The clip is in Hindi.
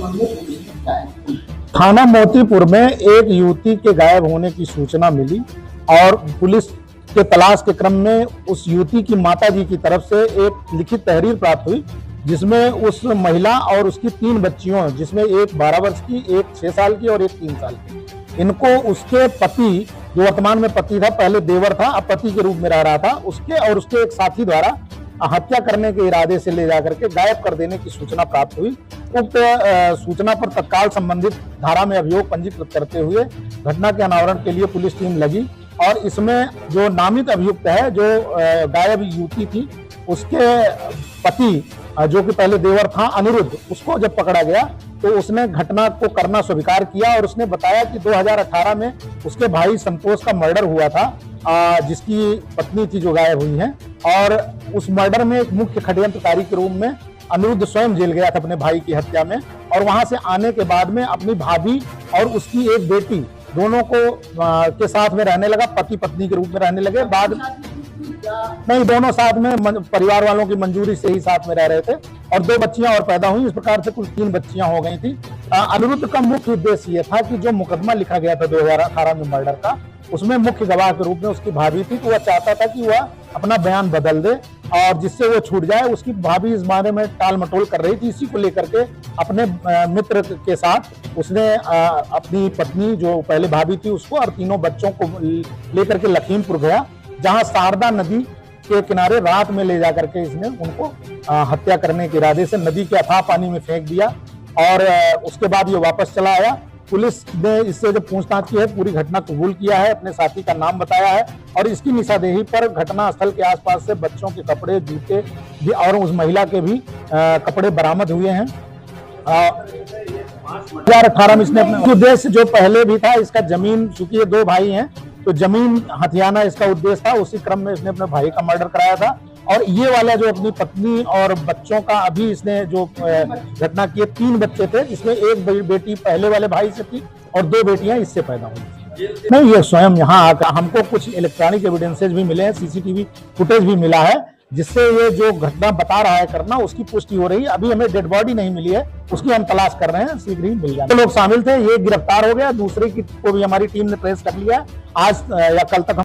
संबंध में पुलिस ने क्या है? थाना मोतीपुर में एक युवती के गायब होने की सूचना मिली और पुलिस के तलाश के क्रम में उस युवती की माताजी की तरफ से एक लिखित तहरीर प्राप्त हुई, जिसमें उस महिला और उसकी 3 बच्चियों, जिसमें एक 12 वर्ष की, एक 6 साल की और एक 3 साल की, इनको उसके पति, जो वर्तमान में पति था, पहले देवर था, अब पति के रूप में रह रहा था, उसके और उसके एक साथी द्वारा हत्या करने के इरादे से ले जाकर के गायब कर देने की सूचना प्राप्त हुई। उक्त सूचना पर तत्काल संबंधित धारा में अभियोग पंजीकृत करते हुए घटना के अनावरण के लिए पुलिस टीम लगी और इसमें जो नामित अभियुक्त है, जो गायब युवती थी, उसके पति, जो कि पहले देवर था, अनिरुद्ध, उसको जब पकड़ा गया तो उसने घटना को करना स्वीकार किया और उसने बताया कि 2018 में उसके भाई संतोष का मर्डर हुआ था, जिसकी पत्नी थी जो गायब हुई है, और उस मर्डर में एक मुख्य षड्यंत्रकारी के रूप में अनिरुद्ध स्वयं जेल गया था अपने भाई की हत्या में, और वहां से आने के बाद में अपनी भाभी और उसकी एक बेटी दोनों को के साथ में रहने लगा, पति पत्नी के रूप में रहने लगे। बाद नहीं, दोनों साथ में परिवार वालों की मंजूरी से ही साथ में रह रहे थे और 2 बच्चियां और पैदा हुई। इस प्रकार से कुल 3 बच्चियां हो गई थी। अनिरुद्ध का मुख्य उद्देश्य यह था कि जो मुकदमा लिखा गया था 2018 में मर्डर का, उसमें मुख्य गवाह के रूप में उसकी भाभी थी, तो वह चाहता था कि वह अपना बयान बदल दे और जिससे वो छूट जाए। उसकी भाभी इस बारे में टाल मटोल कर रही थी। इसी को लेकर के अपने मित्र के साथ उसने अपनी पत्नी, जो पहले भाभी थी, उसको और 3 बच्चों को लेकर के लखीमपुर गया, जहां शारदा नदी के किनारे रात में ले जाकर के इसने उनको हत्या करने के इरादे से नदी के अथाह पानी में फेंक दिया और उसके बाद ये वापस चला आया। पुलिस ने इससे जब पूछताछ की है, पूरी घटना कबूल किया है, अपने साथी का नाम बताया है और इसकी निशादेही पर घटना स्थल के आसपास से बच्चों के कपड़े, जूते भी और उस महिला के भी कपड़े बरामद हुए हैं। 2018 में इसने अपना उद्देश्य जो पहले भी था, इसका जमीन, चूंकि ये 2 भाई हैं तो जमीन हथियाना इसका उद्देश्य था, उसी क्रम में इसने अपने भाई का मर्डर कराया था। और ये वाला जो अपनी पत्नी और बच्चों का, अभी इसने जो घटना की, 3 बच्चे थे, जिसमें एक बेटी पहले वाले भाई से थी और 2 बेटियां इससे पैदा हुई। नहीं, ये स्वयं यहाँ आकर हमको कुछ इलेक्ट्रॉनिक एविडेंसेज भी मिले हैं, सीसीटीवी फुटेज भी मिला है, जिससे ये जो घटना बता रहा है करना, उसकी पुष्टि हो रही है। अभी हमें डेड बॉडी नहीं मिली है, उसकी हम तलाश कर रहे हैं, शीघ्र ही मिल जाएगी। लोग शामिल थे, ये गिरफ्तार हो गया, दूसरे को भी हमारी टीम ने ट्रेस कर लिया। आज या कल तक